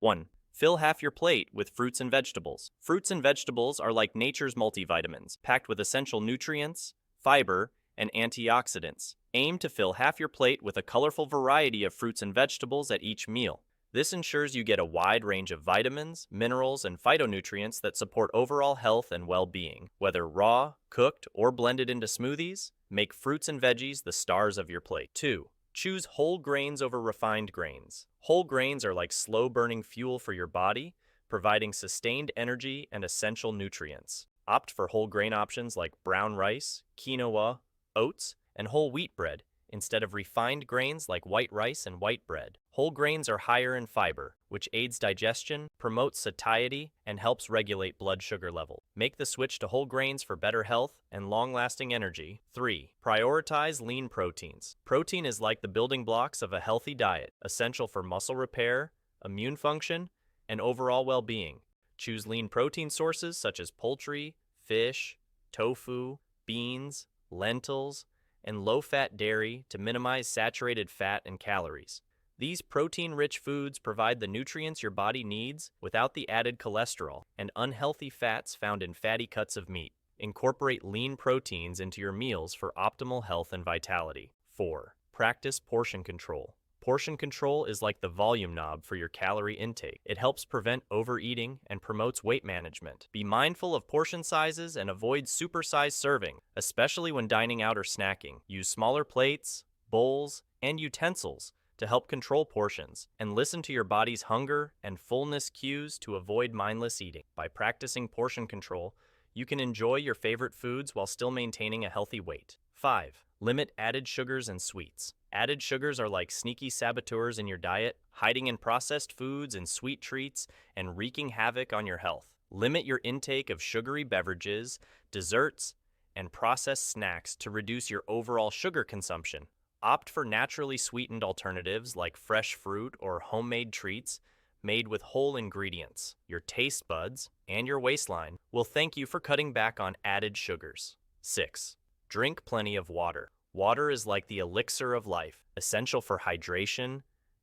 1. Fill half your plate with fruits and vegetables. Fruits and vegetables are like nature's multivitamins, packed with essential nutrients, fiber, and antioxidants. Aim to fill half your plate with a colorful variety of fruits and vegetables at each meal. This ensures you get a wide range of vitamins, minerals, and phytonutrients that support overall health and well-being. Whether raw, cooked, or blended into smoothies, make fruits and veggies the stars of your plate. 2. Choose whole grains over refined grains. Whole grains are like slow-burning fuel for your body, providing sustained energy and essential nutrients. Opt for whole grain options like brown rice, quinoa, oats, and whole wheat bread, instead of refined grains like white rice and white bread. Whole grains are higher in fiber, which aids digestion, promotes satiety, and helps regulate blood sugar level. Make the switch to whole grains for better health and long-lasting energy. 3. Prioritize lean proteins. Protein is like the building blocks of a healthy diet, essential for muscle repair, immune function, and overall well-being. Choose lean protein sources such as poultry, fish, tofu, beans, lentils, and low-fat dairy to minimize saturated fat and calories. These protein-rich foods provide the nutrients your body needs without the added cholesterol and unhealthy fats found in fatty cuts of meat. Incorporate lean proteins into your meals for optimal health and vitality. 4. Practice portion control. Portion control is like the volume knob for your calorie intake. It helps prevent overeating and promotes weight management. Be mindful of portion sizes and avoid supersized serving, especially when dining out or snacking. Use smaller plates, bowls, and utensils to help control portions, and listen to your body's hunger and fullness cues to avoid mindless eating. By practicing portion control, you can enjoy your favorite foods while still maintaining a healthy weight. 5. Limit added sugars and sweets. Added sugars are like sneaky saboteurs in your diet, hiding in processed foods and sweet treats and wreaking havoc on your health. Limit your intake of sugary beverages, desserts, and processed snacks to reduce your overall sugar consumption. Opt for naturally sweetened alternatives like fresh fruit or homemade treats made with whole ingredients. Your taste buds and your waistline will thank you for cutting back on added sugars. 6. Drink plenty of water. Water is like the elixir of life, essential for hydration,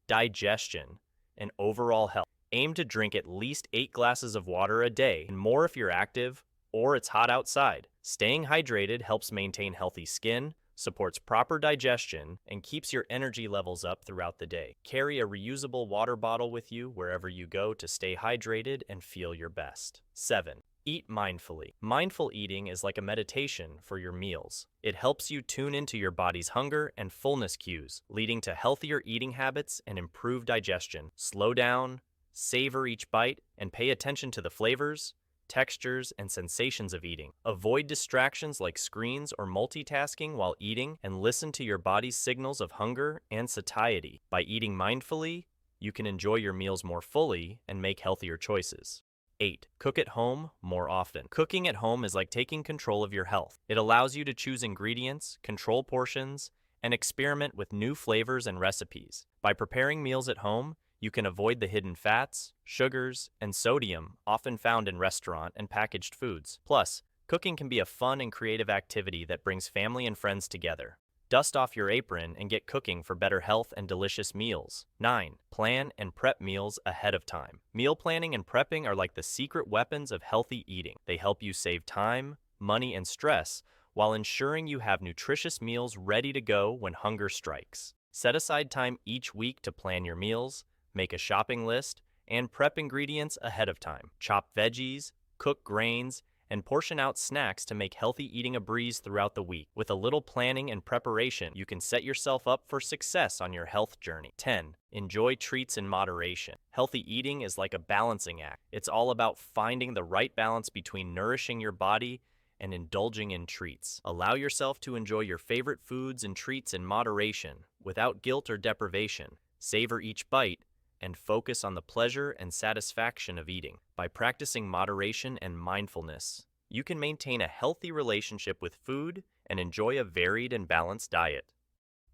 digestion, and overall health. Aim to drink at least 8 glasses of water a day, and more if you're active or it's hot outside. Staying hydrated helps maintain healthy skin, supports proper digestion, and keeps your energy levels up throughout the day. Carry a reusable water bottle with you wherever you go to stay hydrated and feel your best. 7. Eat mindfully. Mindful eating is like a meditation for your meals. It helps you tune into your body's hunger and fullness cues, leading to healthier eating habits and improved digestion. Slow down, savor each bite, and pay attention to the flavors, textures, and sensations of eating. Avoid distractions like screens or multitasking while eating, and listen to your body's signals of hunger and satiety. By eating mindfully, you can enjoy your meals more fully and make healthier choices. 8. Cook at home more often. Cooking at home is like taking control of your health. It allows you to choose ingredients, control portions, and experiment with new flavors and recipes. By preparing meals at home, you can avoid the hidden fats, sugars, and sodium often found in restaurant and packaged foods. Plus, cooking can be a fun and creative activity that brings family and friends together. Dust off your apron and get cooking for better health and delicious meals. 9. Plan and prep meals ahead of time. Meal planning and prepping are like the secret weapons of healthy eating. They help you save time, money, and stress while ensuring you have nutritious meals ready to go when hunger strikes. Set aside time each week to plan your meals, make a shopping list, and prep ingredients ahead of time. Chop veggies, cook grains, and portion out snacks to make healthy eating a breeze throughout the week. With a little planning and preparation, you can set yourself up for success on your health journey. 10. Enjoy treats in moderation. Healthy eating is like a balancing act. It's all about finding the right balance between nourishing your body and indulging in treats. Allow yourself to enjoy your favorite foods and treats in moderation, without guilt or deprivation. Savor each bite, and focus on the pleasure and satisfaction of eating. By practicing moderation and mindfulness, you can maintain a healthy relationship with food and enjoy a varied and balanced diet.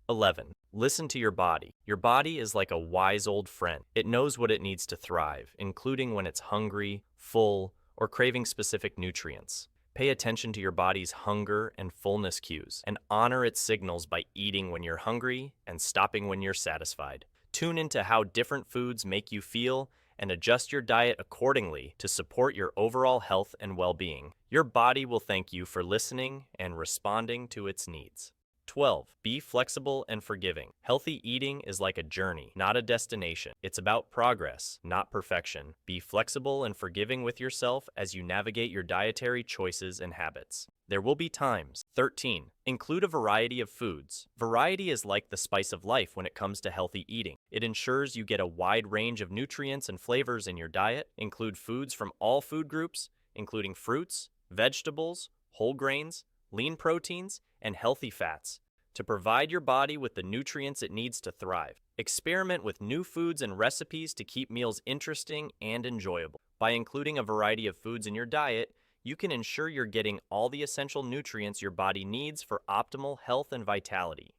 11. Listen to your body. Your body is like a wise old friend. It knows what it needs to thrive, including when it's hungry, full, or craving specific nutrients. Pay attention to your body's hunger and fullness cues, and honor its signals by eating when you're hungry and stopping when you're satisfied. Tune into how different foods make you feel and adjust your diet accordingly to support your overall health and well-being. Your body will thank you for listening and responding to its needs. 12. Be flexible and forgiving. Healthy eating is like a journey, not a destination. It's about progress, not perfection. Be flexible and forgiving with yourself as you navigate your dietary choices and habits. There will be times. 13. Include a variety of foods. Variety is like the spice of life when it comes to healthy eating. It ensures you get a wide range of nutrients and flavors in your diet. Include foods from all food groups, including fruits, vegetables, whole grains, lean proteins, and healthy fats, to provide your body with the nutrients it needs to thrive. Experiment with new foods and recipes to keep meals interesting and enjoyable. By including a variety of foods in your diet, you can ensure you're getting all the essential nutrients your body needs for optimal health and vitality.